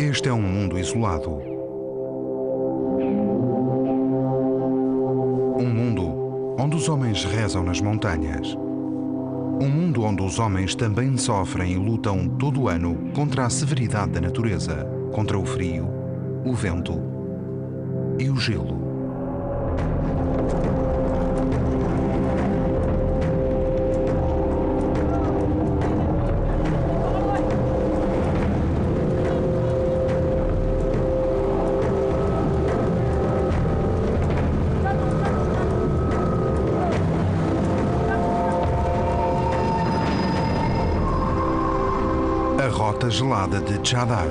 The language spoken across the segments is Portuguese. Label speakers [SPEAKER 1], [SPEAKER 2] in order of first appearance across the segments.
[SPEAKER 1] Este é um mundo isolado. Um mundo onde os homens rezam nas montanhas. Um mundo onde os homens também sofrem e lutam todo o ano contra a severidade da natureza, contra o frio, o vento e o gelo. A Rota Gelada de Chadar.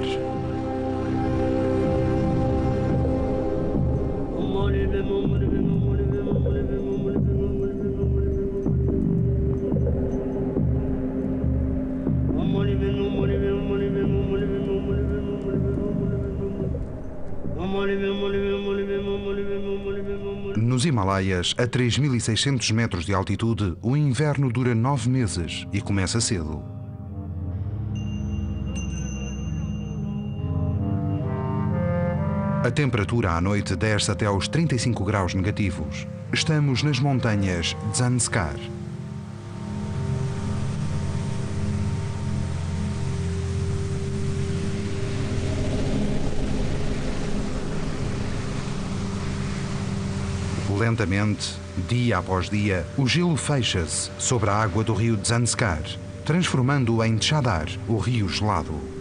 [SPEAKER 1] Nos Himalaias, a 3.600 metros de altitude, o inverno dura 9 meses e começa cedo. A temperatura à noite desce até aos 35 graus negativos. Estamos nas montanhas Zanskar. Lentamente, dia após dia, o gelo fecha-se sobre a água do rio Zanskar, transformando-o em Chadar, o rio gelado.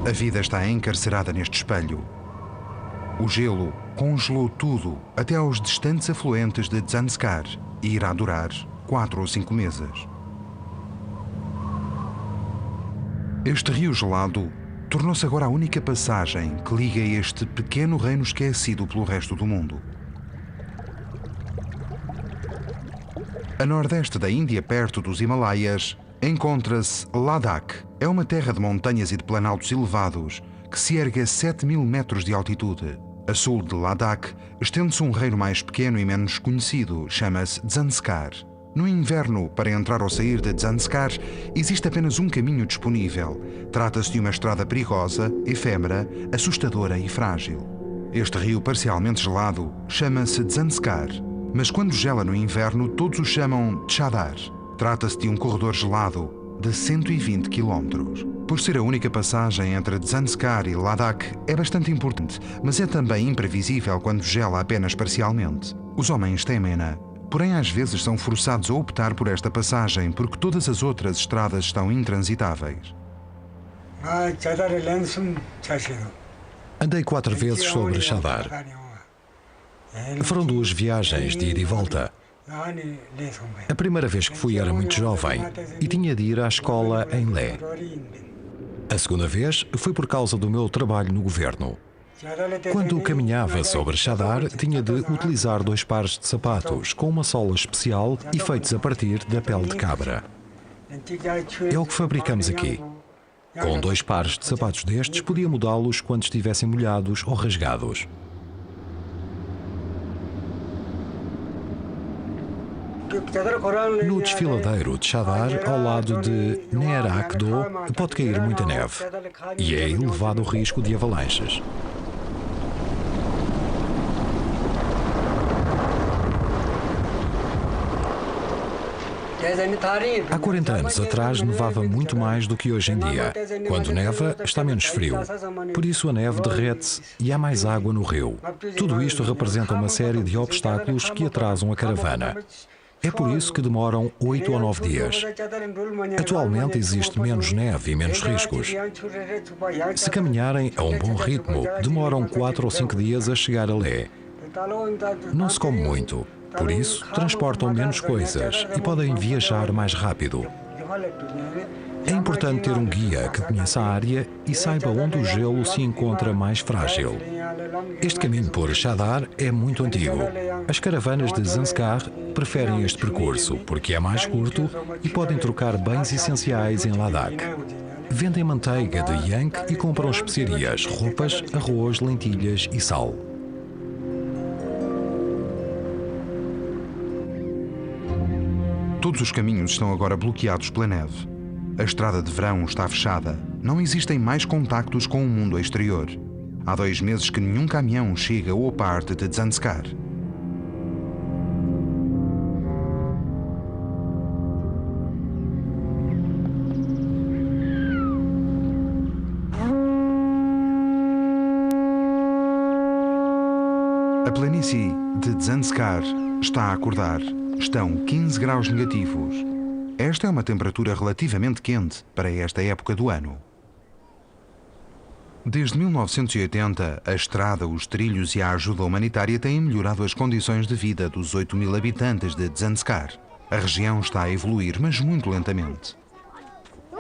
[SPEAKER 1] A vida está encarcerada neste espelho. O gelo congelou tudo até aos distantes afluentes de Zanskar e irá durar 4 ou 5 meses. Este rio gelado tornou-se agora a única passagem que liga este pequeno reino esquecido pelo resto do mundo. A nordeste da Índia, perto dos Himalaias, encontra-se Ladakh. É uma terra de montanhas e de planaltos elevados que se ergue a 7.000 metros de altitude. A sul de Ladakh estende-se um reino mais pequeno e menos conhecido, chama-se Zanskar. No inverno, para entrar ou sair de Zanskar, existe apenas um caminho disponível. Trata-se de uma estrada perigosa, efêmera, assustadora e frágil. Este rio parcialmente gelado chama-se Zanskar, mas quando gela no inverno, todos o chamam Chadar. Trata-se de um corredor gelado de 120 km. Por ser a única passagem entre Zanskar e Ladakh, é bastante importante, mas é também imprevisível quando gela apenas parcialmente. Os homens temem-na, porém às vezes são forçados a optar por esta passagem porque todas as outras estradas estão intransitáveis.
[SPEAKER 2] Andei 4 vezes sobre Chadar. Foram 2 viagens de ida e volta. A primeira vez que fui era muito jovem e tinha de ir à escola em Leh. A segunda vez foi por causa do meu trabalho no governo. Quando caminhava sobre Chadar, tinha de utilizar 2 pares de sapatos com uma sola especial e feitos a partir da pele de cabra. É o que fabricamos aqui. Com 2 pares de sapatos destes, podia mudá-los quando estivessem molhados ou rasgados. No desfiladeiro de Chadar, ao lado de Ner Akdo, pode cair muita neve e é elevado o risco de avalanches. Há 40 anos atrás nevava muito mais do que hoje em dia. Quando neva, está menos frio. Por isso a neve derrete-se e há mais água no rio. Tudo isto representa uma série de obstáculos que atrasam a caravana. É por isso que demoram 8 ou 9 dias. Atualmente existe menos neve e menos riscos. Se caminharem a um bom ritmo, demoram 4 ou 5 dias a chegar a Leh. Não se come muito, por isso transportam menos coisas e podem viajar mais rápido. É importante ter um guia que conheça a área e saiba onde o gelo se encontra mais frágil. Este caminho por Chadar é muito antigo. As caravanas de Zanskar preferem este percurso porque é mais curto e podem trocar bens essenciais em Ladakh. Vendem manteiga de yank e compram especiarias, roupas, arroz, lentilhas e sal.
[SPEAKER 1] Todos os caminhos estão agora bloqueados pela neve. A estrada de verão está fechada. Não existem mais contactos com o mundo exterior. Há 2 meses que nenhum caminhão chega ou parte de Zanskar. A planície de Zanskar está a acordar. Estão 15 graus negativos. Esta é uma temperatura relativamente quente para esta época do ano. Desde 1980, a estrada, os trilhos e a ajuda humanitária têm melhorado as condições de vida dos 8.000 habitantes de Zanskar. A região está a evoluir, mas muito lentamente.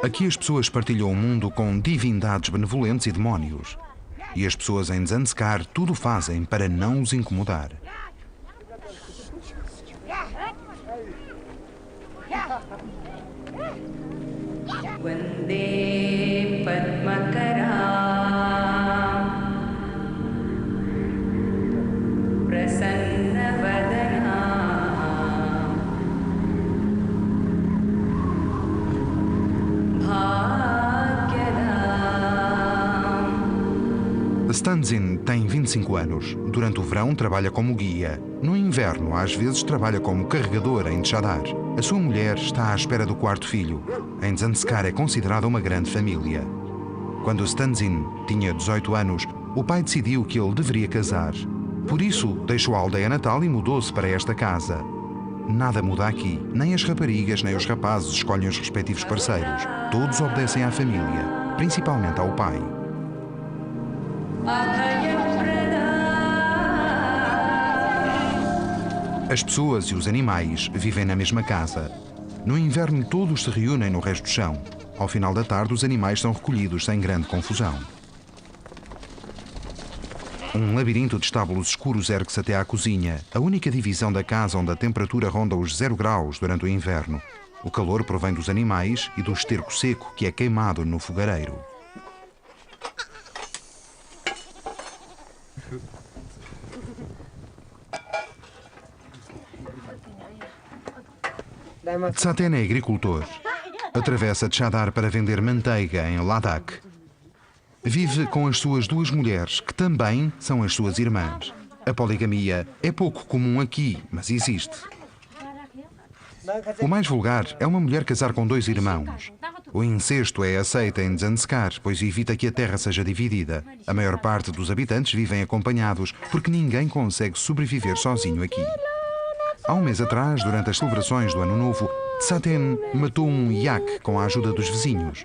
[SPEAKER 1] Aqui as pessoas partilham o mundo com divindades benevolentes e demónios. E as pessoas em Zanskar tudo fazem para não os incomodar.
[SPEAKER 3] Vande Padmakaram Prasanna
[SPEAKER 1] Stanzin tem 25 anos. Durante o verão trabalha como guia. No inverno, às vezes, trabalha como carregador em Chadar. A sua mulher está à espera do 4º filho. Em Zanskar é considerada uma grande família. Quando Stanzin tinha 18 anos, o pai decidiu que ele deveria casar. Por isso, deixou a aldeia natal e mudou-se para esta casa. Nada muda aqui. Nem as raparigas, nem os rapazes escolhem os respectivos parceiros. Todos obedecem à família, principalmente ao pai. As pessoas e os animais vivem na mesma casa. No inverno, todos se reúnem no resto do chão. Ao final da tarde, os animais são recolhidos sem grande confusão. Um labirinto de estábulos escuros ergue-se até à cozinha, a única divisão da casa onde a temperatura ronda os 0 graus durante o inverno. O calor provém dos animais e do esterco seco que é queimado no fogareiro. Tsaten é agricultor. Atravessa Chadar para vender manteiga em Ladakh. Vive com as suas 2 mulheres, que também são as suas irmãs. A poligamia é pouco comum aqui, mas existe. O mais vulgar é uma mulher casar com 2 irmãos. O incesto é aceito em Zanskar, pois evita que a terra seja dividida. A maior parte dos habitantes vivem acompanhados, porque ninguém consegue sobreviver sozinho aqui. Há um mês atrás, durante as celebrações do Ano Novo, Tsaten matou um yak com a ajuda dos vizinhos.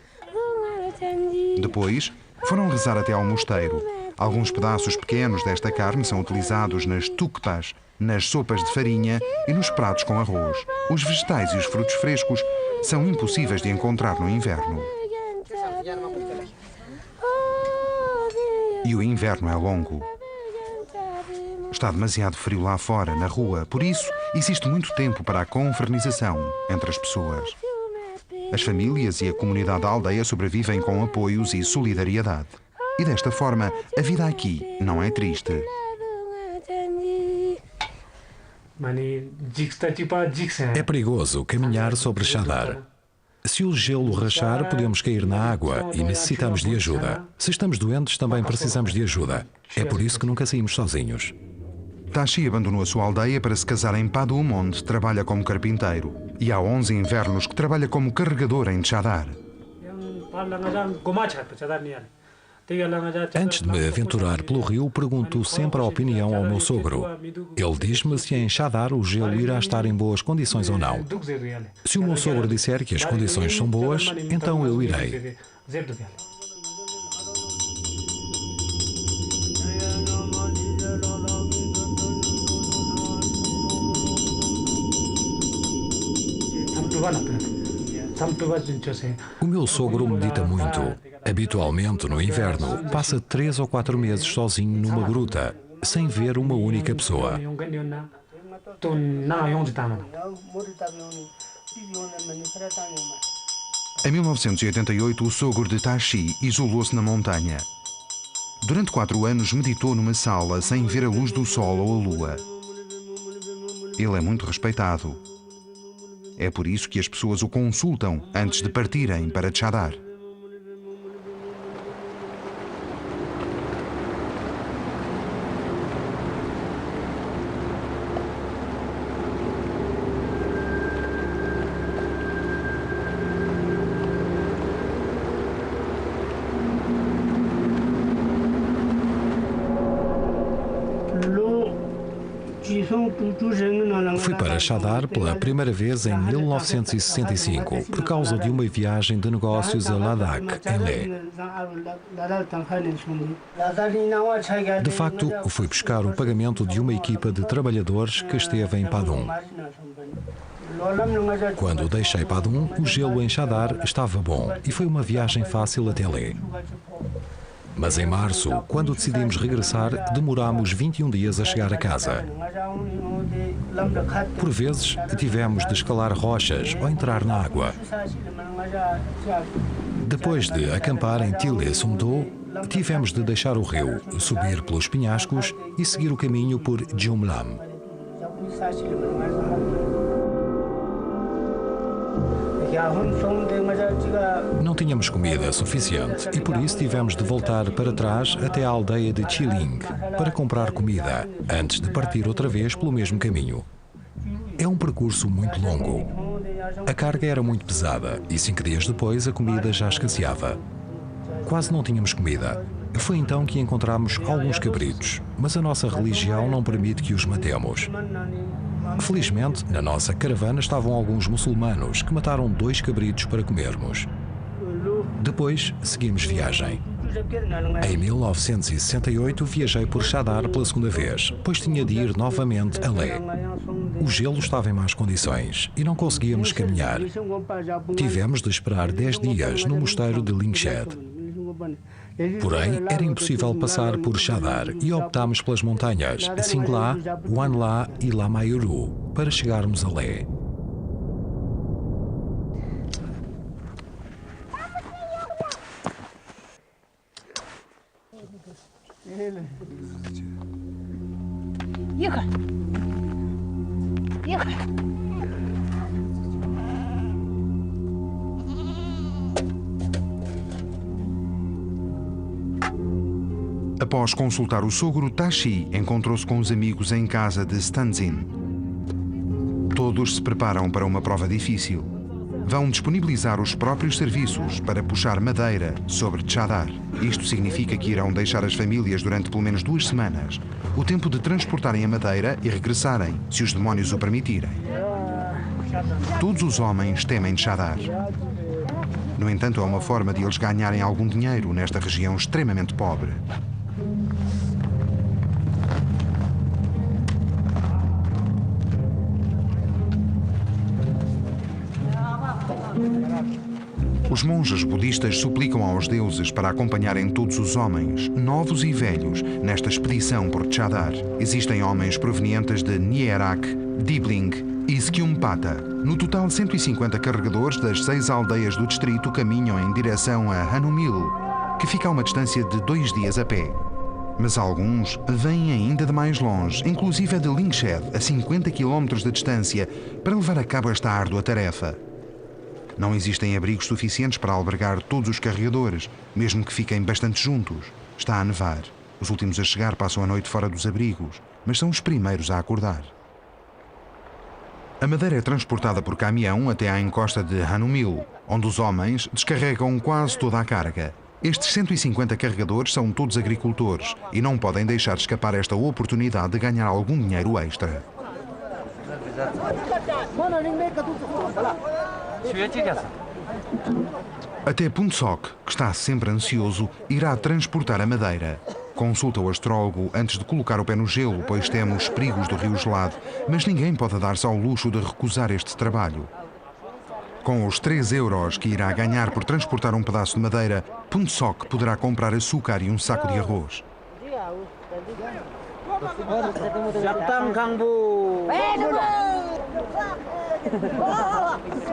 [SPEAKER 1] Depois, foram rezar até ao mosteiro. Alguns pedaços pequenos desta carne são utilizados nas tukpas, nas sopas de farinha e nos pratos com arroz. Os vegetais e os frutos frescos são impossíveis de encontrar no inverno. E o inverno é longo. Está demasiado frio lá fora, na rua, por isso existe muito tempo para a confraternização entre as pessoas. As famílias e a comunidade da aldeia sobrevivem com apoios e solidariedade. E desta forma, a vida aqui não é triste.
[SPEAKER 2] É perigoso caminhar sobre Chadar. Se o gelo rachar, podemos cair na água e necessitamos de ajuda. Se estamos doentes, também precisamos de ajuda. É por isso que nunca saímos sozinhos.
[SPEAKER 1] Tashi abandonou a sua aldeia para se casar em Padum, onde trabalha como carpinteiro. E há 11 invernos que trabalha como carregador em Chadar.
[SPEAKER 2] Antes de me aventurar pelo rio, pergunto sempre a opinião ao meu sogro. Ele diz-me se em Chadar o gelo irá estar em boas condições ou não. Se o meu sogro disser que as condições são boas, então eu irei. O meu sogro medita muito. Habitualmente, no inverno, passa 3 ou 4 meses sozinho numa gruta, sem ver uma única pessoa.
[SPEAKER 1] Em 1988, o sogro de Tashi isolou-se na montanha. Durante 4 anos meditou numa sala sem ver a luz do sol ou a lua. Ele é muito respeitado. É por isso que as pessoas o consultam antes de partirem para Chadar.
[SPEAKER 2] Fui para Chadar pela primeira vez em 1965, por causa de uma viagem de negócios a Ladakh, em Leh. De facto, fui buscar o pagamento de uma equipa de trabalhadores que esteve em Padum. Quando deixei Padum, o gelo em Chadar estava bom e foi uma viagem fácil até Leh. Mas em março, quando decidimos regressar, demorámos 21 dias a chegar a casa. Por vezes, tivemos de escalar rochas ou entrar na água. Depois de acampar em Tile Sumdo, tivemos de deixar o rio, subir pelos penhascos e seguir o caminho por Jumlam. Não tínhamos comida suficiente e por isso tivemos de voltar para trás até a aldeia de Chiling para comprar comida, antes de partir outra vez pelo mesmo caminho. É um percurso muito longo. A carga era muito pesada e 5 dias depois a comida já escasseava. Quase não tínhamos comida. Foi então que encontramos alguns cabritos, mas a nossa religião não permite que os matemos. Felizmente, na nossa caravana estavam alguns muçulmanos que mataram 2 cabritos para comermos. Depois, seguimos viagem. Em 1968, viajei por Chadar pela segunda vez, pois tinha de ir novamente a Leh. O gelo estava em más condições e não conseguíamos caminhar. Tivemos de esperar 10 dias no mosteiro de Lingshed. Porém, era impossível passar por Chadar e optámos pelas montanhas Singla, Wanla e Lamayuru para chegarmos a Leh.
[SPEAKER 1] Após consultar o sogro, Tashi encontrou-se com os amigos em casa de Stanzin. Todos se preparam para uma prova difícil. Vão disponibilizar os próprios serviços para puxar madeira sobre Chadar. Isto significa que irão deixar as famílias durante pelo menos 2 semanas, o tempo de transportarem a madeira e regressarem, se os demónios o permitirem. Todos os homens temem Chadar. No entanto, é uma forma de eles ganharem algum dinheiro nesta região extremamente pobre. Os monges budistas suplicam aos deuses para acompanharem todos os homens, novos e velhos, nesta expedição por Chadar. Existem homens provenientes de Nierak, Dibling e Skyumpata. No total, 150 carregadores das 6 aldeias do distrito caminham em direção a Hanumil, que fica a uma distância de 2 dias a pé. Mas alguns vêm ainda de mais longe, inclusive de Lingshed, a 50 km de distância, para levar a cabo esta árdua tarefa. Não existem abrigos suficientes para albergar todos os carregadores, mesmo que fiquem bastante juntos. Está a nevar. Os últimos a chegar passam a noite fora dos abrigos, mas são os primeiros a acordar. A madeira é transportada por caminhão até à encosta de Hanumil, onde os homens descarregam quase toda a carga. Estes 150 carregadores são todos agricultores e não podem deixar escapar esta oportunidade de ganhar algum dinheiro extra. Até Punsok, que está sempre ansioso, irá transportar a madeira. Consulta o astrólogo antes de colocar o pé no gelo, pois teme os perigos do rio gelado, mas ninguém pode dar-se ao luxo de recusar este trabalho. Com os 3 euros que irá ganhar por transportar um pedaço de madeira, Puntsock poderá comprar açúcar e um saco de arroz.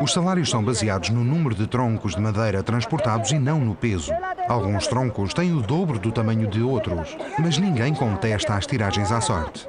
[SPEAKER 1] Os salários são baseados no número de troncos de madeira transportados e não no peso. Alguns troncos têm o dobro do tamanho de outros, mas ninguém contesta as tiragens à sorte.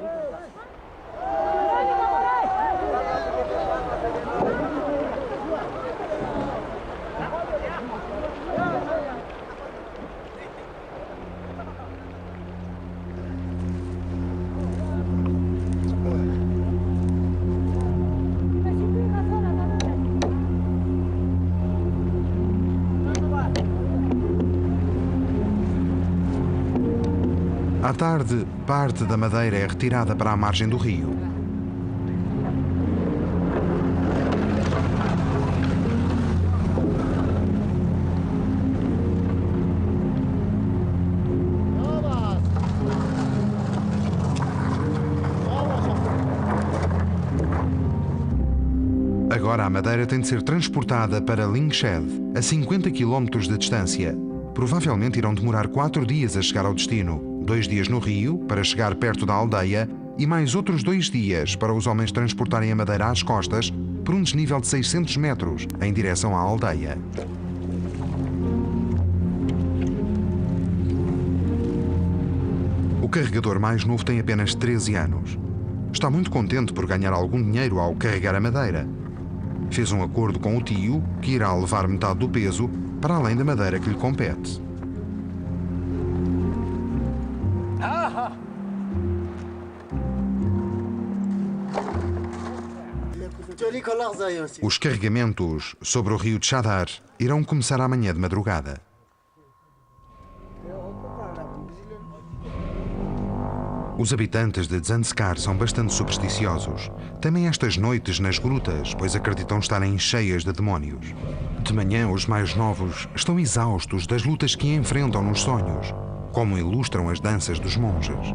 [SPEAKER 1] À tarde, parte da madeira é retirada para a margem do rio. Agora a madeira tem de ser transportada para Lyngshed, a 50 km de distância. Provavelmente irão demorar 4 dias a chegar ao destino. 2 dias no rio, para chegar perto da aldeia, e mais outros 2 dias para os homens transportarem a madeira às costas por um desnível de 600 metros em direção à aldeia. O carregador mais novo tem apenas 13 anos. Está muito contente por ganhar algum dinheiro ao carregar a madeira. Fez um acordo com o tio, que irá levar metade do peso, para além da madeira que lhe compete. Os carregamentos sobre o rio Chadar irão começar amanhã de madrugada. Os habitantes de Zanskar são bastante supersticiosos. Temem estas noites nas grutas, pois acreditam estarem cheias de demónios. De manhã, os mais novos estão exaustos das lutas que enfrentam nos sonhos, como ilustram as danças dos monges.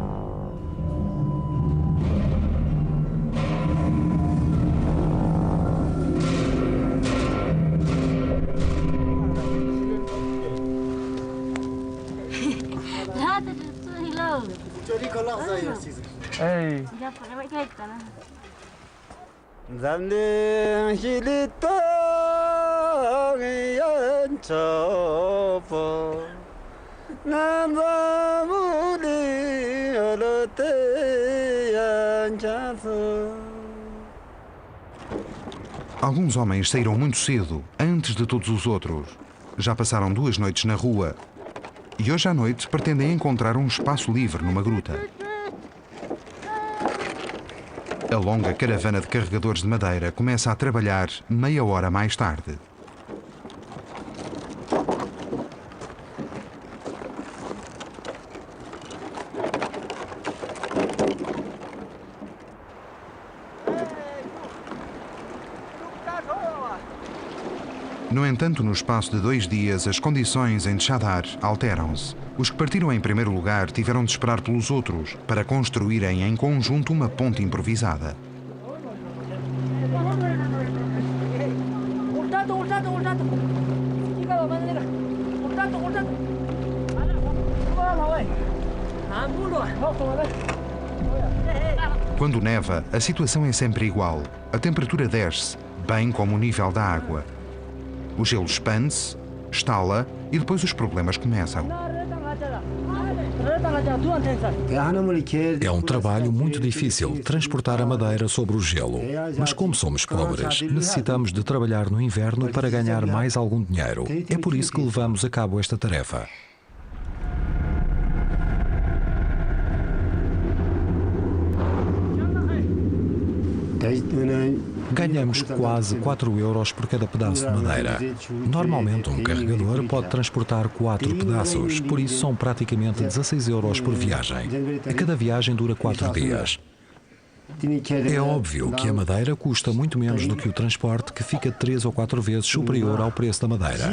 [SPEAKER 1] Alguns homens saíram muito cedo, antes de todos os outros. Já passaram 2 noites na rua e hoje à noite pretendem encontrar um espaço livre numa gruta. A longa caravana de carregadores de madeira começa a trabalhar meia hora mais tarde. No entanto, no espaço de 2 dias, as condições em Chadar alteram-se. Os que partiram em primeiro lugar tiveram de esperar pelos outros para construírem em conjunto uma ponte improvisada. Quando neva, a situação é sempre igual. A temperatura desce, bem como o nível da água. O gelo expande-se, estala e depois os problemas começam.
[SPEAKER 2] É um trabalho muito difícil transportar a madeira sobre o gelo. Mas como somos pobres, necessitamos de trabalhar no inverno para ganhar mais algum dinheiro. É por isso que levamos a cabo esta tarefa. Ganhamos quase 4 euros por cada pedaço de madeira. Normalmente, um carregador pode transportar 4 pedaços, por isso são praticamente 16 euros por viagem. A cada viagem dura 4 dias. É óbvio que a madeira custa muito menos do que o transporte, que fica 3 ou 4 vezes superior ao preço da madeira.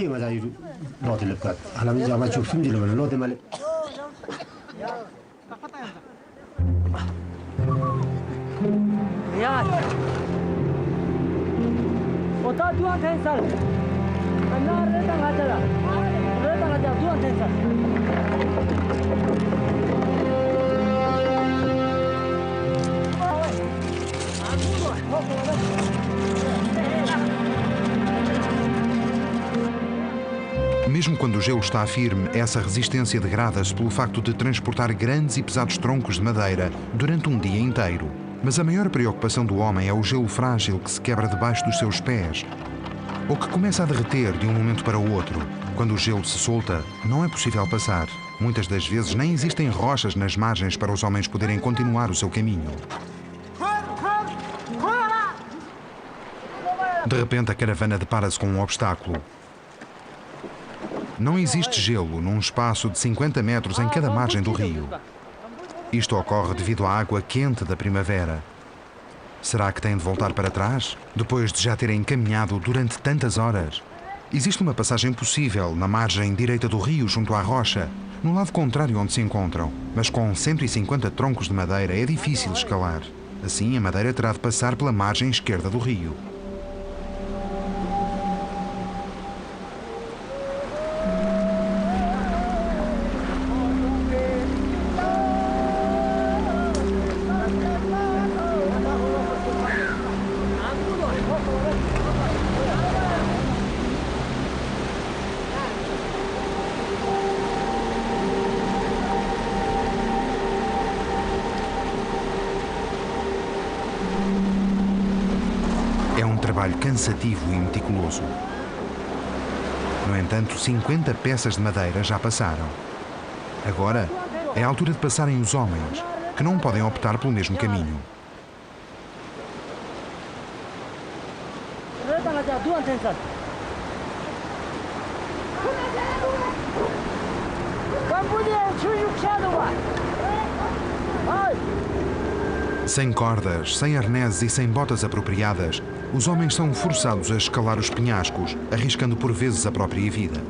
[SPEAKER 1] Mesmo quando o gelo está firme, essa resistência degrada-se pelo facto de transportar grandes e pesados troncos de madeira durante um dia inteiro. Mas a maior preocupação do homem é o gelo frágil que se quebra debaixo dos seus pés, ou que começa a derreter de um momento para o outro. Quando o gelo se solta, não é possível passar. Muitas das vezes nem existem rochas nas margens para os homens poderem continuar o seu caminho. De repente, a caravana depara-se com um obstáculo. Não existe gelo num espaço de 50 metros em cada margem do rio. Isto ocorre devido à água quente da primavera. Será que têm de voltar para trás, depois de já terem caminhado durante tantas horas? Existe uma passagem possível na margem direita do rio, junto à rocha, no lado contrário onde se encontram, mas com 150 troncos de madeira é difícil escalar. Assim, a madeira terá de passar pela margem esquerda do rio. É um trabalho cansativo e meticuloso. No entanto, 50 peças de madeira já passaram. Agora é a altura de passarem os homens, que não podem optar pelo mesmo caminho. Sem cordas, sem arneses e sem botas apropriadas, os homens são forçados a escalar os penhascos, arriscando por vezes a própria vida.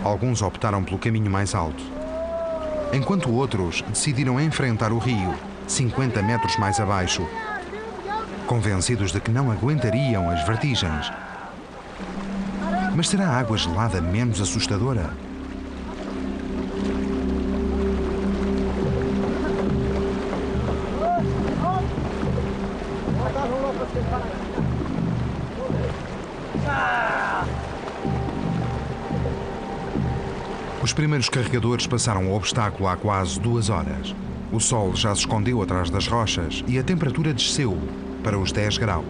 [SPEAKER 1] Alguns optaram pelo caminho mais alto, enquanto outros decidiram enfrentar o rio, 50 metros mais abaixo, convencidos de que não aguentariam as vertigens. Mas será a água gelada menos assustadora? Os primeiros carregadores passaram o obstáculo há quase 2 horas. O sol já se escondeu atrás das rochas e a temperatura desceu para os 10 graus.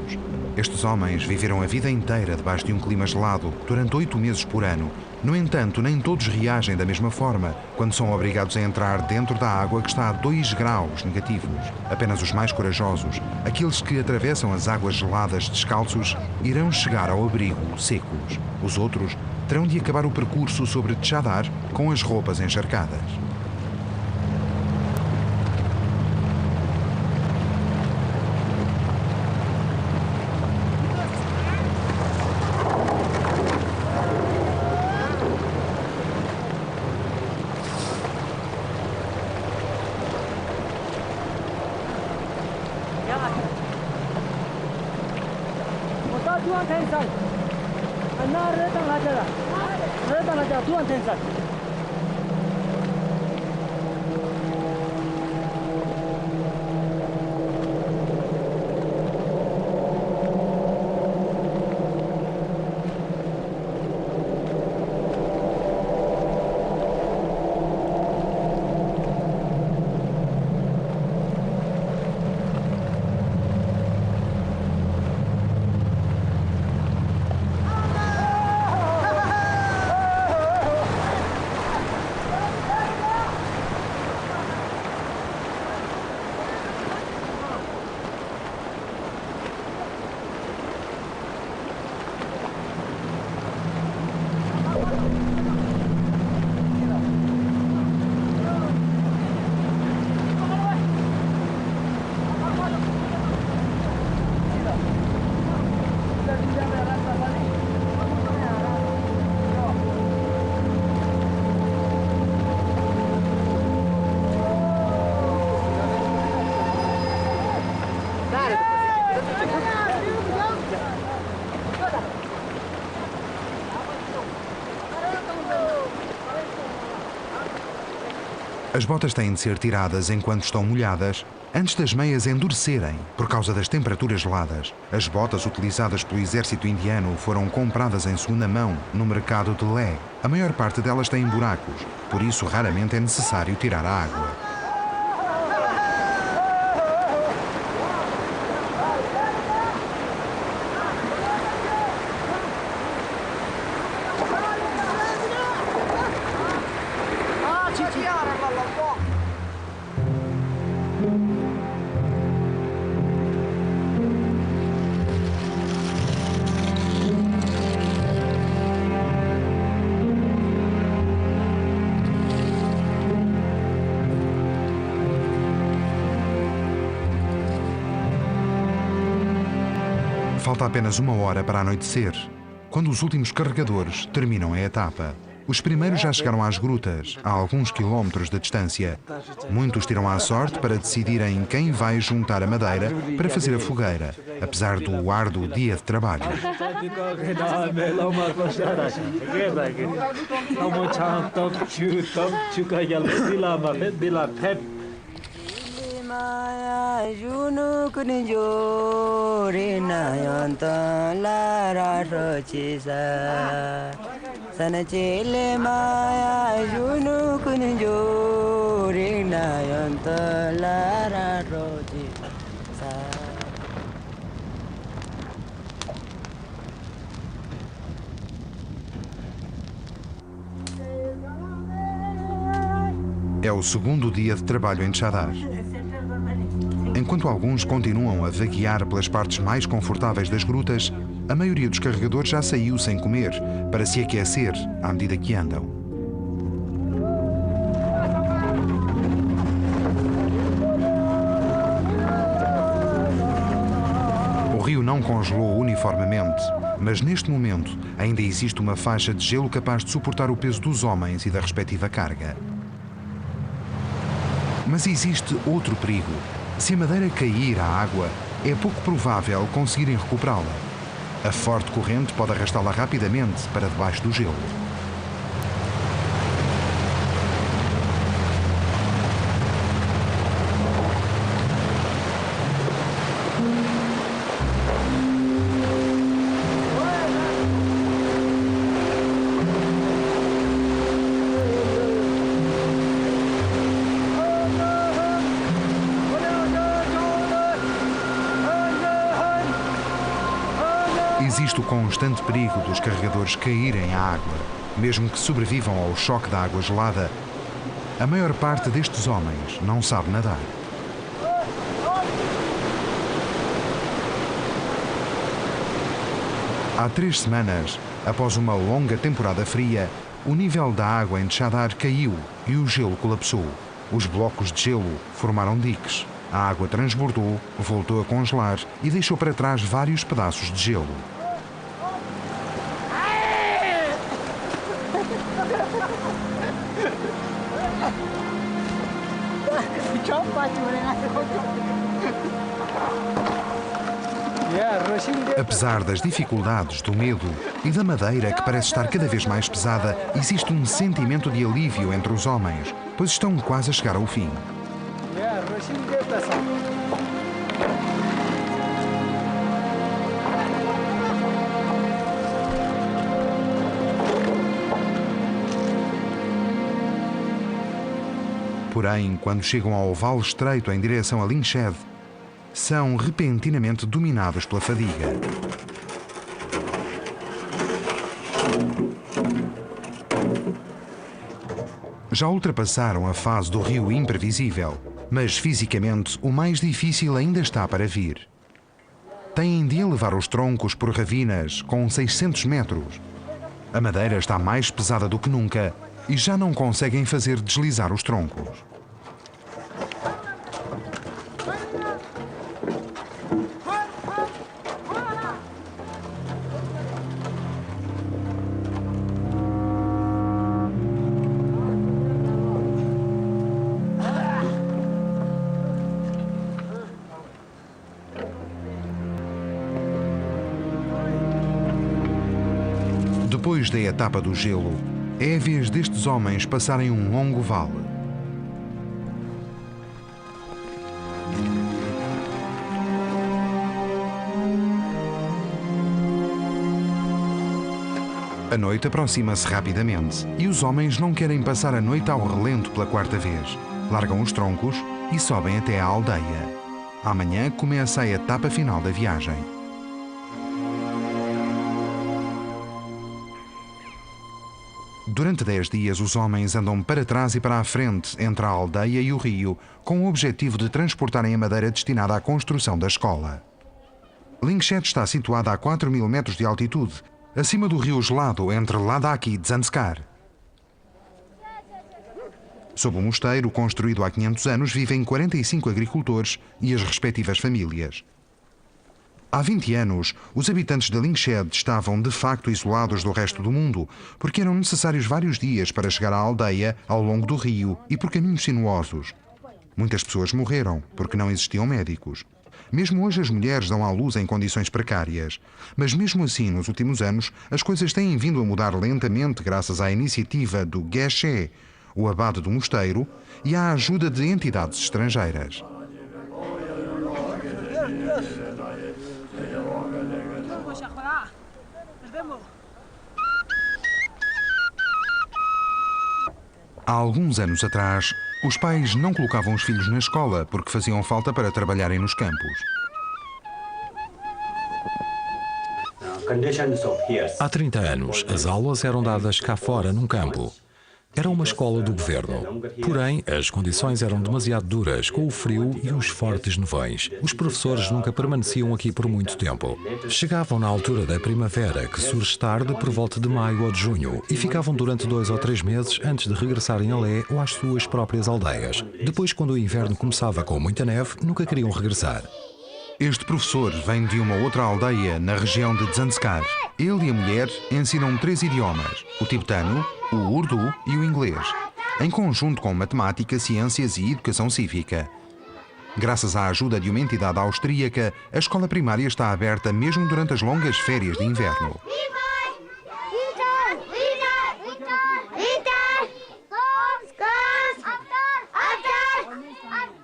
[SPEAKER 1] Estes homens viveram a vida inteira debaixo de um clima gelado durante 8 meses por ano. No entanto, nem todos reagem da mesma forma quando são obrigados a entrar dentro da água que está a 2 graus negativos. Apenas os mais corajosos, aqueles que atravessam as águas geladas descalços, irão chegar ao abrigo secos. Os outros terão de acabar o percurso sobre Chadar com as roupas encharcadas. As botas têm de ser tiradas enquanto estão molhadas, antes das meias endurecerem por causa das temperaturas geladas. As botas utilizadas pelo exército indiano foram compradas em segunda mão no mercado de Leh. A maior parte delas têm buracos, por isso raramente é necessário tirar a água. Falta apenas uma hora para anoitecer, quando os últimos carregadores terminam a etapa. Os primeiros já chegaram às grutas, a alguns quilómetros de distância. Muitos tiram à sorte para decidirem quem vai juntar a madeira para fazer a fogueira, apesar do árduo dia de trabalho. É o segundo dia de trabalho em Chadar. Enquanto alguns continuam a vaguear pelas partes mais confortáveis das grutas, a maioria dos carregadores já saiu sem comer para se aquecer à medida que andam. O rio não congelou uniformemente, mas neste momento ainda existe uma faixa de gelo capaz de suportar o peso dos homens e da respectiva carga. Mas existe outro perigo. Se a madeira cair à água, é pouco provável conseguirem recuperá-la. A forte corrente pode arrastá-la rapidamente para debaixo do gelo. Existe o constante perigo dos carregadores caírem à água, mesmo que sobrevivam ao choque da água gelada. A maior parte destes homens não sabe nadar. Há 3 semanas, após uma longa temporada fria, o nível da água em Chadar caiu e o gelo colapsou. Os blocos de gelo formaram diques. A água transbordou, voltou a congelar e deixou para trás vários pedaços de gelo. Apesar das dificuldades, do medo e da madeira que parece estar cada vez mais pesada, existe um sentimento de alívio entre os homens, pois estão quase a chegar ao fim. Porém, quando chegam ao vale estreito em direção a Lingshed, são repentinamente dominados pela fadiga. Já ultrapassaram a fase do rio imprevisível, mas fisicamente o mais difícil ainda está para vir. Têm de elevar os troncos por ravinas com 600 metros. A madeira está mais pesada do que nunca e já não conseguem fazer deslizar os troncos. Depois da etapa do gelo, é a vez destes homens passarem um longo vale. A noite aproxima-se rapidamente e os homens não querem passar a noite ao relento pela quarta vez. Largam os troncos e sobem até à aldeia. Amanhã começa a etapa final da viagem. Durante 10 dias, os homens andam para trás e para a frente, entre a aldeia e o rio, com o objetivo de transportarem a madeira destinada à construção da escola. Lingshed está situada a 4.000 metros de altitude, acima do rio gelado entre Ladakh e Zanskar. Sob o mosteiro, construído há 500 anos, vivem 45 agricultores e as respectivas famílias. Há 20 anos, os habitantes de Lingshed estavam de facto isolados do resto do mundo, porque eram necessários vários dias para chegar à aldeia ao longo do rio e por caminhos sinuosos. Muitas pessoas morreram, porque não existiam médicos. Mesmo hoje as mulheres dão à luz em condições precárias. Mas mesmo assim, nos últimos anos, as coisas têm vindo a mudar lentamente graças à iniciativa do Geshe, o abade do mosteiro, e à ajuda de entidades estrangeiras. Há alguns anos atrás, os pais não colocavam os filhos na escola porque faziam falta para trabalharem nos campos.
[SPEAKER 2] Há 30 anos, as aulas eram dadas cá fora, num campo. Era uma escola do governo. Porém, as condições eram demasiado duras, com o frio e os fortes nevões. Os professores nunca permaneciam aqui por muito tempo. Chegavam na altura da primavera, que surge tarde por volta de maio ou de junho, e ficavam durante 2 ou 3 meses antes de regressarem a Lé ou às suas próprias aldeias. Depois, quando o inverno começava com muita neve, nunca queriam regressar.
[SPEAKER 1] Este professor vem de uma outra aldeia na região de Zanskar. Ele e a mulher ensinam 3 idiomas: o tibetano, o urdu e o inglês, em conjunto com matemática, ciências e educação cívica. Graças à ajuda de uma entidade austríaca, a escola primária está aberta mesmo durante as longas férias de inverno.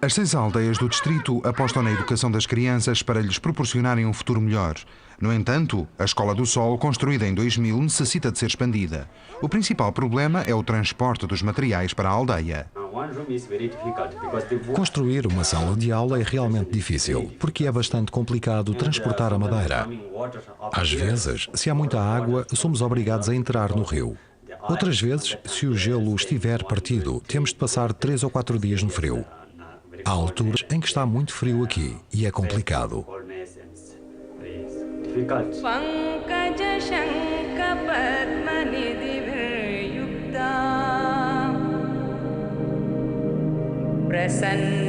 [SPEAKER 1] As 6 aldeias do distrito apostam na educação das crianças para lhes proporcionarem um futuro melhor. No entanto, a Escola do Sol, construída em 2000, necessita de ser expandida. O principal problema é o transporte dos materiais para a aldeia.
[SPEAKER 2] Construir uma sala de aula é realmente difícil, porque é bastante complicado transportar a madeira. Às vezes, se há muita água, somos obrigados a entrar no rio. Outras vezes, se o gelo estiver partido, temos de passar 3 ou 4 dias no frio. Há alturas em que está muito frio aqui e é complicado.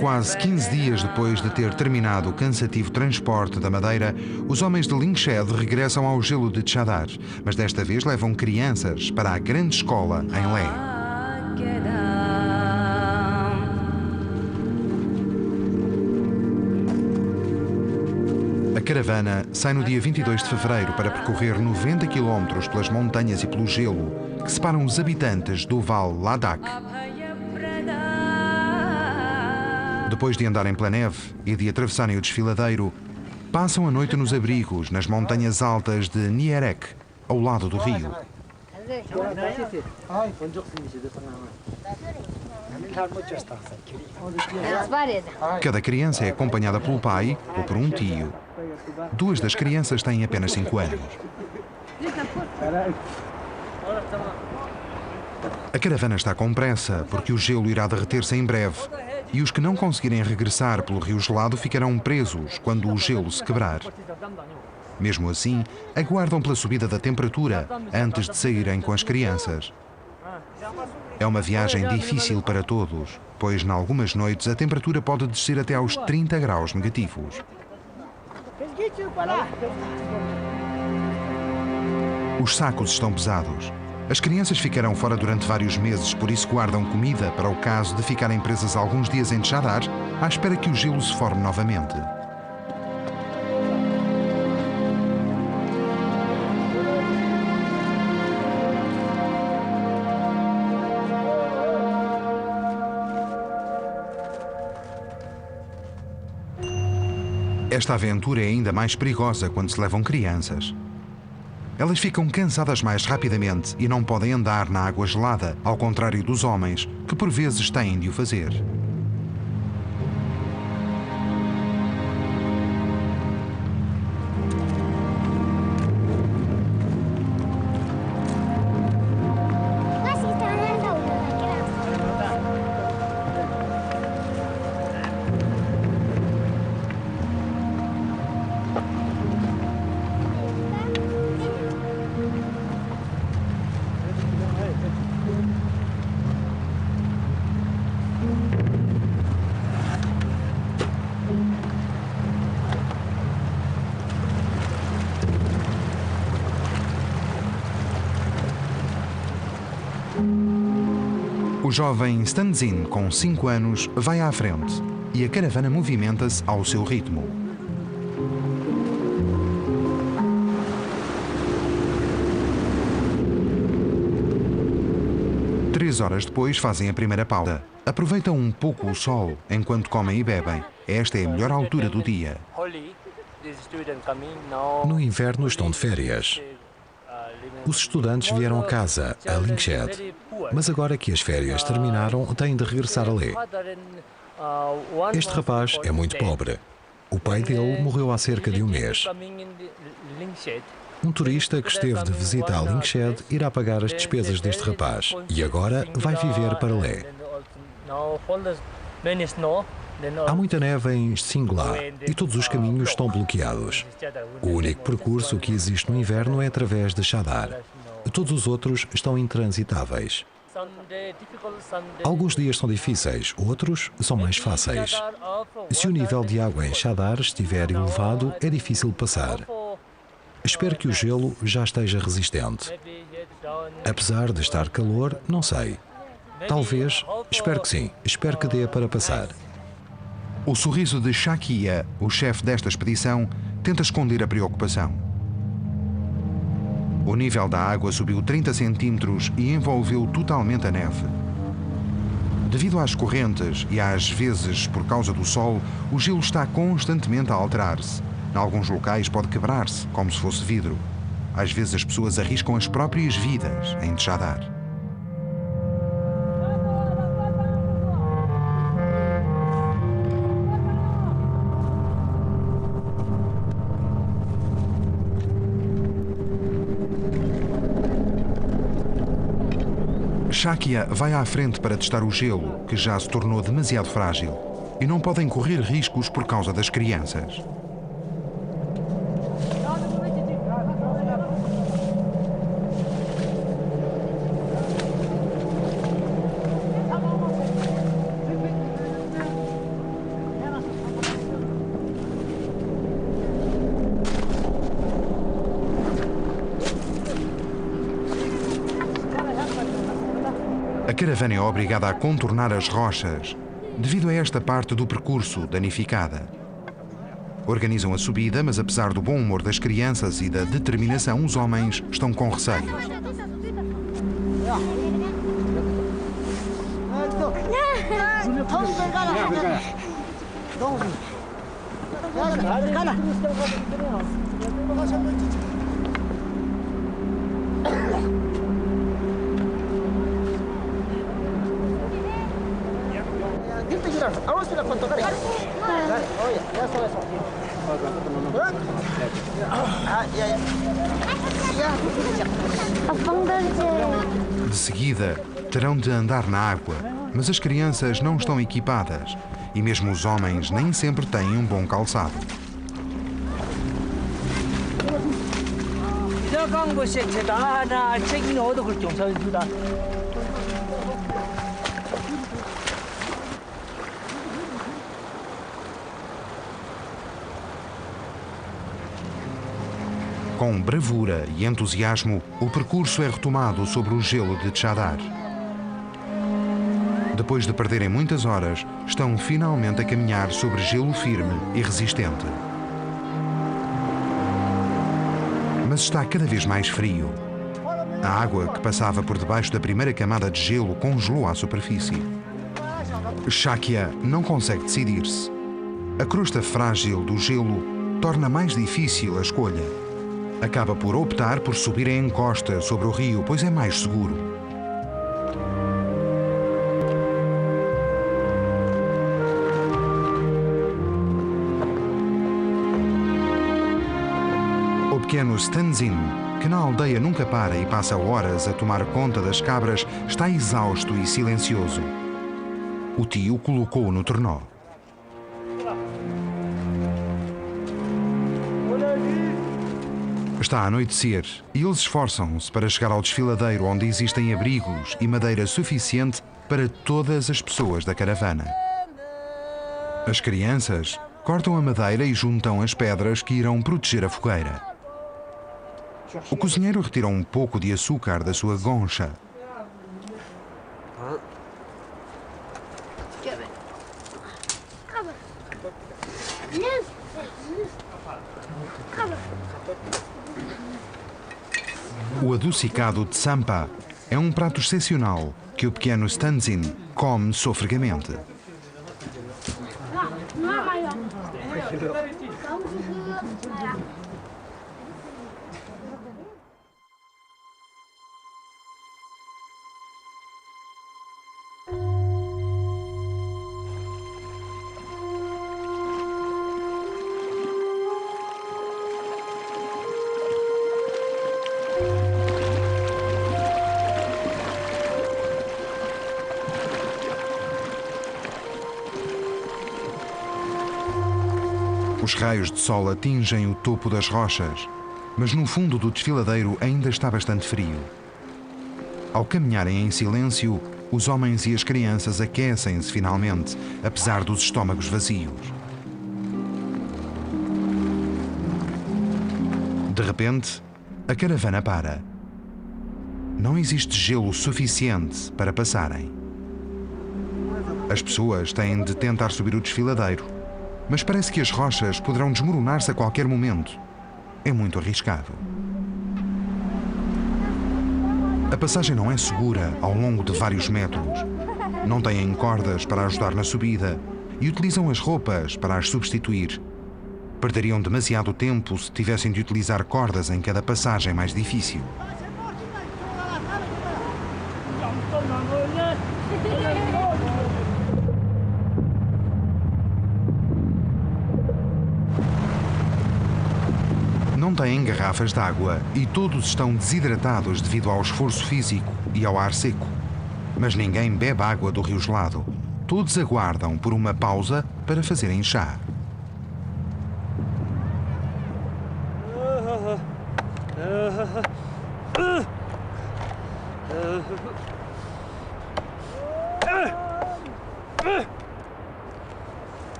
[SPEAKER 1] Quase 15 dias depois de ter terminado o cansativo transporte da madeira, os homens de Lingshed regressam ao gelo de Chadar, mas desta vez levam crianças para a grande escola em Lé. A caravana sai no dia 22 de fevereiro para percorrer 90 quilómetros pelas montanhas e pelo gelo que separam os habitantes do Vale Ladakh. Depois de andarem pela neve e de atravessarem o desfiladeiro, passam a noite nos abrigos nas montanhas altas de Nierek, ao lado do rio. Cada criança é acompanhada pelo pai ou por um tio. Duas das crianças têm apenas 5 anos. A caravana está com pressa porque o gelo irá derreter-se em breve e os que não conseguirem regressar pelo rio gelado ficarão presos quando o gelo se quebrar. Mesmo assim, aguardam pela subida da temperatura antes de saírem com as crianças. É uma viagem difícil para todos, pois, em algumas noites, a temperatura pode descer até aos 30 graus negativos. Os sacos estão pesados. As crianças ficarão fora durante vários meses, por isso guardam comida para o caso de ficarem presas alguns dias em Chadar, à espera que o gelo se forme novamente. Esta aventura é ainda mais perigosa quando se levam crianças. Elas ficam cansadas mais rapidamente e não podem andar na água gelada, ao contrário dos homens, que por vezes têm de o fazer. O jovem Stanzin, com 5 anos, vai à frente e a caravana movimenta-se ao seu ritmo. Três horas depois fazem a primeira pausa. Aproveitam um pouco o sol enquanto comem e bebem. Esta é a melhor altura do dia.
[SPEAKER 2] No inverno estão de férias. Os estudantes vieram a casa, a Lingshed, mas agora que as férias terminaram, têm de regressar a Leh. Este rapaz é muito pobre. O pai dele morreu há cerca de um mês. Um turista que esteve de visita a Lingshed irá pagar as despesas deste rapaz e agora vai viver para Leh. Há muita neve em Singla e todos os caminhos estão bloqueados. O único percurso que existe no inverno é através de Chadar. Todos os outros estão intransitáveis. Alguns dias são difíceis, outros são mais fáceis. Se o nível de água em Chadar estiver elevado, é difícil passar. Espero que o gelo já esteja resistente. Apesar de estar calor, não sei. Talvez, espero que sim, espero que dê para passar.
[SPEAKER 1] O sorriso de Shakia, o chefe desta expedição, tenta esconder a preocupação. O nível da água subiu 30 centímetros e envolveu totalmente a neve. Devido às correntes e às vezes por causa do sol, o gelo está constantemente a alterar-se. Em alguns locais pode quebrar-se, como se fosse vidro. Às vezes as pessoas arriscam as próprias vidas em Chadar. Shakia vai à frente para testar o gelo, que já se tornou demasiado frágil, e não podem correr riscos por causa das crianças. A caravana é obrigada a contornar as rochas devido a esta parte do percurso danificada. Organizam a subida, mas apesar do bom humor das crianças e da determinação, os homens estão com receios. De seguida, terão de andar na água, mas as crianças não estão equipadas e mesmo os homens nem sempre têm um bom calçado. Com bravura e entusiasmo, o percurso é retomado sobre o gelo de Chadar. Depois de perderem muitas horas, estão finalmente a caminhar sobre gelo firme e resistente. Mas está cada vez mais frio. A água que passava por debaixo da primeira camada de gelo congelou à superfície. Shakya não consegue decidir-se. A crosta frágil do gelo torna mais difícil a escolha. Acaba por optar por subir em encosta sobre o rio, pois é mais seguro. O pequeno Stanzin, que na aldeia nunca para e passa horas a tomar conta das cabras, está exausto e silencioso. O tio colocou-o no tornó. Está a anoitecer e eles esforçam-se para chegar ao desfiladeiro onde existem abrigos e madeira suficiente para todas as pessoas da caravana. As crianças cortam a madeira e juntam as pedras que irão proteger a fogueira. O cozinheiro retira um pouco de açúcar da sua goncha. O adocicado de Sampa é um prato excepcional que o pequeno Stanzin come sofregamente. Os raios de sol atingem o topo das rochas, mas no fundo do desfiladeiro ainda está bastante frio. Ao caminharem em silêncio, os homens e as crianças aquecem-se finalmente, apesar dos estômagos vazios. De repente, a caravana para. Não existe gelo suficiente para passarem. As pessoas têm de tentar subir o desfiladeiro, mas parece que as rochas poderão desmoronar-se a qualquer momento. É muito arriscado. A passagem não é segura ao longo de vários metros. Não têm cordas para ajudar na subida e utilizam as roupas para as substituir. Perderiam demasiado tempo se tivessem de utilizar cordas em cada passagem mais difícil. Não têm garrafas de água e todos estão desidratados devido ao esforço físico e ao ar seco. Mas ninguém bebe água do rio gelado. Todos aguardam por uma pausa para fazerem chá.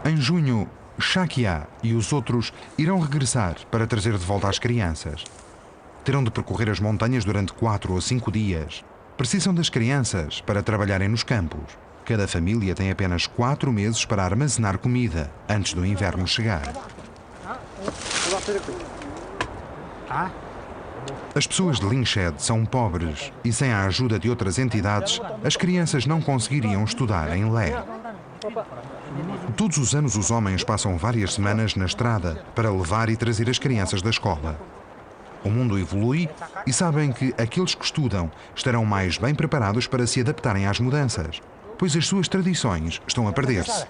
[SPEAKER 1] Em junho, Shakya e os outros irão regressar para trazer de volta as crianças. Terão de percorrer as montanhas durante 4 ou 5 dias. Precisam das crianças para trabalharem nos campos. Cada família tem apenas 4 meses para armazenar comida antes do inverno chegar. As pessoas de Lingshed são pobres e, sem a ajuda de outras entidades, as crianças não conseguiriam estudar em Lé. Todos os anos os homens passam várias semanas na estrada para levar e trazer as crianças da escola. O mundo evolui e sabem que aqueles que estudam estarão mais bem preparados para se adaptarem às mudanças, pois as suas tradições estão a perder-se.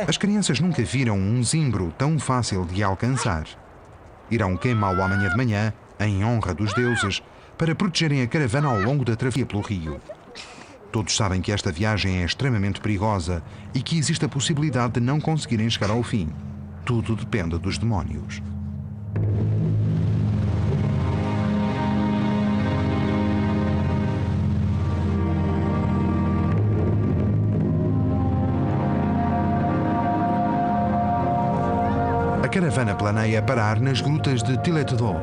[SPEAKER 1] As crianças nunca viram um zimbro tão fácil de alcançar. Irão queimá-lo amanhã de manhã, em honra dos deuses, para protegerem a caravana ao longo da travessia pelo rio. Todos sabem que esta viagem é extremamente perigosa e que existe a possibilidade de não conseguirem chegar ao fim. Tudo depende dos demónios. A caravana planeia parar nas grutas de Tilet-Do,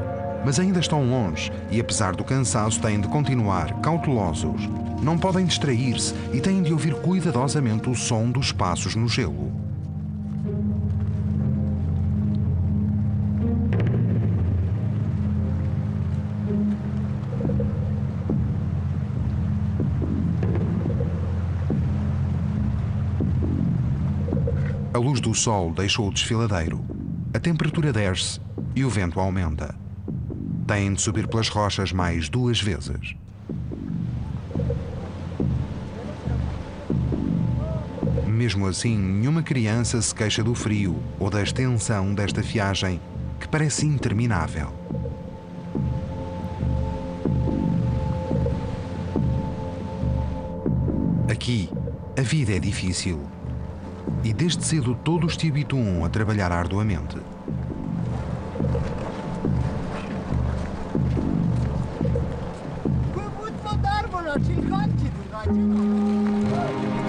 [SPEAKER 1] mas ainda estão longe e, apesar do cansaço, têm de continuar cautelosos. Não podem distrair-se e têm de ouvir cuidadosamente o som dos passos no gelo. A luz do sol deixou o desfiladeiro. A temperatura desce e o vento aumenta. Têm de subir pelas rochas mais 2 vezes. Mesmo assim, nenhuma criança se queixa do frio ou da extensão desta viagem, que parece interminável. Aqui, a vida é difícil. E desde cedo todos se habituam a trabalhar arduamente.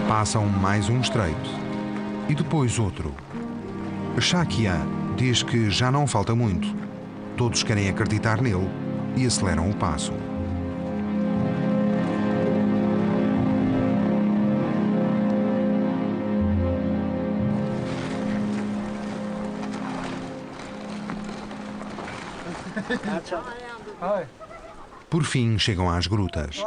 [SPEAKER 1] Passam mais um estreito e depois outro. Shakya diz que já não falta muito. Todos querem acreditar nele e aceleram o passo. Por fim, chegam às grutas.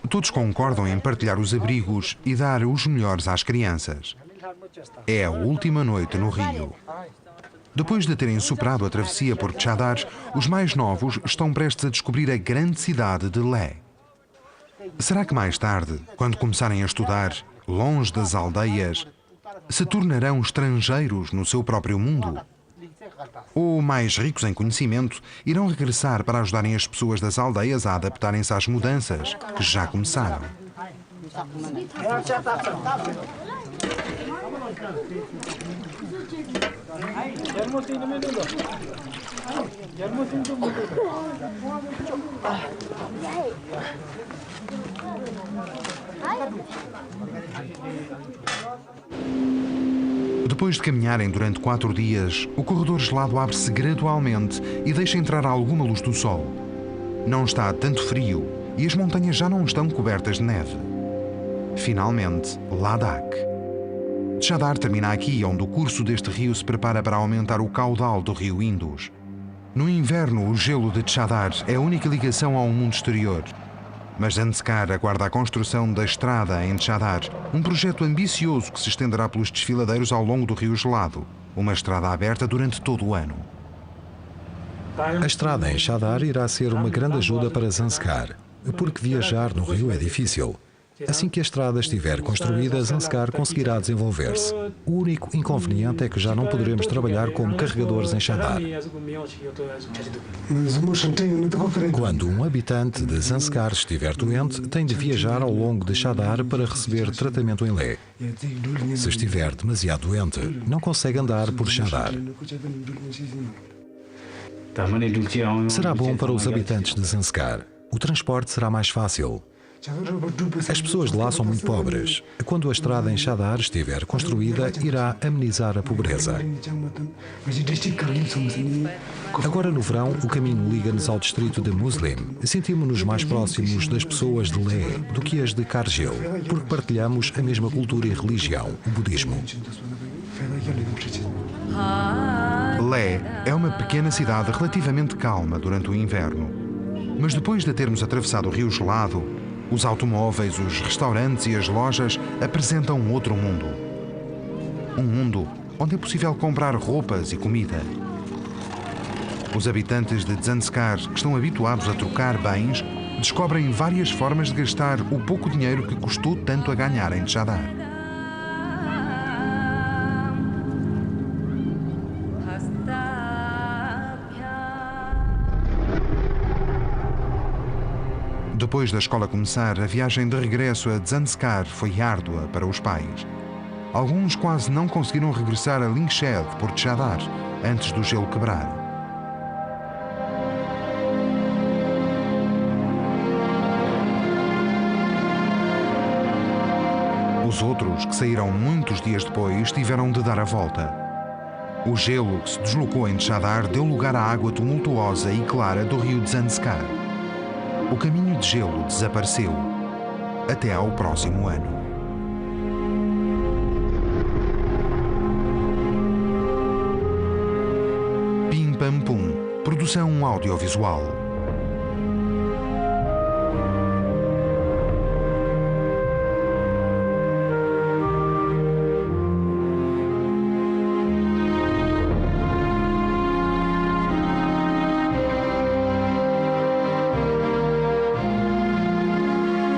[SPEAKER 1] Todos concordam em partilhar os abrigos e dar os melhores às crianças. É a última noite no rio. Depois de terem superado a travessia por Chadar, os mais novos estão prestes a descobrir a grande cidade de Lé. Será que mais tarde, quando começarem a estudar, longe das aldeias, se tornarão estrangeiros no seu próprio mundo? Ou, mais ricos em conhecimento, irão regressar para ajudarem as pessoas das aldeias a adaptarem-se às mudanças que já começaram? Depois de caminharem durante 4 dias, o corredor gelado abre-se gradualmente e deixa entrar alguma luz do sol. Não está tanto frio e as montanhas já não estão cobertas de neve. Finalmente, Ladakh. Chadar termina aqui, onde o curso deste rio se prepara para aumentar o caudal do rio Indus. No inverno, o gelo de Chadar é a única ligação ao mundo exterior. Mas Zanskar aguarda a construção da estrada em Chadar, um projeto ambicioso que se estenderá pelos desfiladeiros ao longo do rio gelado, uma estrada aberta durante todo o ano.
[SPEAKER 2] A estrada em Chadar irá ser uma grande ajuda para Zanskar, porque viajar no rio é difícil. Assim que a estrada estiver construída, Zanskar conseguirá desenvolver-se. O único inconveniente é que já não poderemos trabalhar como carregadores em Chadar. Quando um habitante de Zanskar estiver doente, tem de viajar ao longo de Chadar para receber tratamento em Lé. Se estiver demasiado doente, não consegue andar por Chadar. Será bom para os habitantes de Zanskar. O transporte será mais fácil. As pessoas de lá são muito pobres. Quando a estrada em Chadar estiver construída, irá amenizar a pobreza. Agora no verão, o caminho liga-nos ao distrito de Muslim. Sentimos-nos mais próximos das pessoas de Leh do que as de Kargil, porque partilhamos a mesma cultura e religião, o budismo.
[SPEAKER 1] Leh é uma pequena cidade relativamente calma durante o inverno. Mas depois de termos atravessado o rio gelado, os automóveis, os restaurantes e as lojas apresentam outro mundo. Um mundo onde é possível comprar roupas e comida. Os habitantes de Zanskar, que estão habituados a trocar bens, descobrem várias formas de gastar o pouco dinheiro que custou tanto a ganhar em Chadar. Depois da escola começar, a viagem de regresso a Zanskar foi árdua para os pais. Alguns quase não conseguiram regressar a Lingshed por Chadar antes do gelo quebrar. Os outros, que saíram muitos dias depois, tiveram de dar a volta. O gelo que se deslocou em Chadar deu lugar à água tumultuosa e clara do rio Zanskar. O caminho de gelo desapareceu. Até ao próximo ano. Pim Pam Pum. Produção audiovisual.